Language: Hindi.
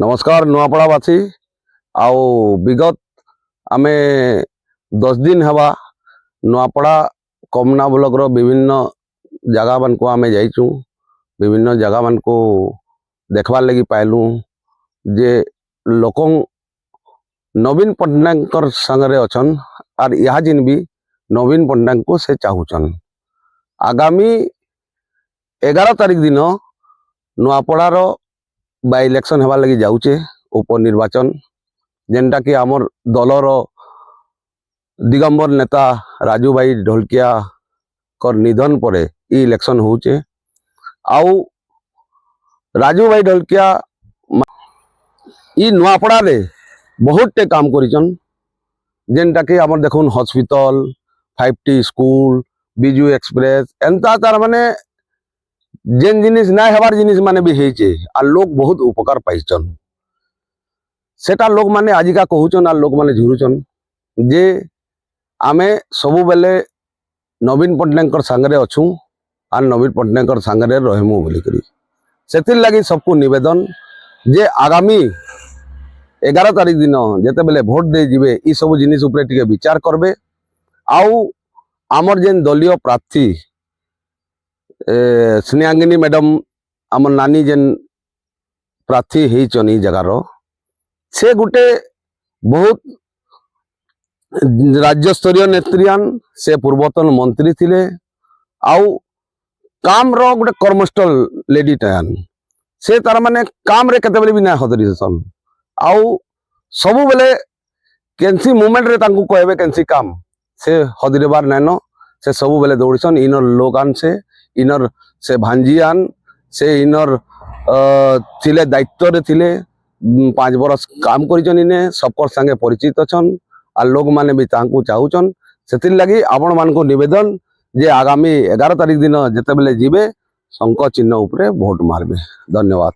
नमस्कार नुआपड़ावासी आओ विगत आमे 10 दिन हवा नुआपड़ा कमना ब्लॉक रो विभिन्न जगह मान को आमे जाइचु। विभिन्न जगह मान को देखबार लगी पाइलु जे लोक नवीन पट्टनायक संगे अछन और यह जिन भी नवीन पट्टनायक को से चाहूचन। आगामी 11 तारीख दिन नुआपड़ा रो बाय इलेक्शन हेबार लगी जाऊचे उपनिर्वाचन जेनटा कि आमर दलर दिगंबर नेता राजू भाई ढोलकिया कर निधन पर इलेक्शन होचे। आउ राजू भाई ढोलकिया इ नुआपड़ा रे बहुत टे काम करिचन जेनटा कि आमर देखुन hospital 5T school Biju express एंता तार माने जेन जिनिस ना हेबार जिनिस माने भी हेचे आ लोग बहुत उपकार पाइचन। सेटा लोग माने आजिका कहूचन आ लोग माने झुरुचन जे आमे सबु बेले नवीन पट्टनायक संगे अछु आ नवीन पट्टनायक संगे रहमु बोली करी। सेतिर लगी सबको निवेदन जे आगामी 11 तारीख दिन जेते बेले भोट दे जिवे ई सब जिनिस उपरे टिके विचार करबे। आउ आमर जेन दलीय प्रार्थी स्नेहांगिनी मैडम आमर नानी जेन प्रार्थी हेचन ई जगार से गुटे बहुत राज्य स्तरीय नेत्रियान से पूर्वतन मंत्री थिले आउ काम रो गुटे कर्मस्टल लेडी टायान से तार माने काम रे केते बेले भी ना हदरिसन आउ सबु बेले केनसी मोमेंट रे तांकु कहबे केनसी काम से हदरिबार नैनो से सबु बेले दौड़िसन। इनर लोगान से इनर से भांजियान से इनर थिले दायित्व रे थिले 5 बरस काम करिचन इने सबकर संगे परिचित अछन आ लोग माने भी तांकु चाहूचन। सेतिर लगी आपण मान को निवेदन जे आगामी 11 तारीख दिन जेते बेले जिबे शंख चिन्ह उपरे भोट मारबे। धन्यवाद।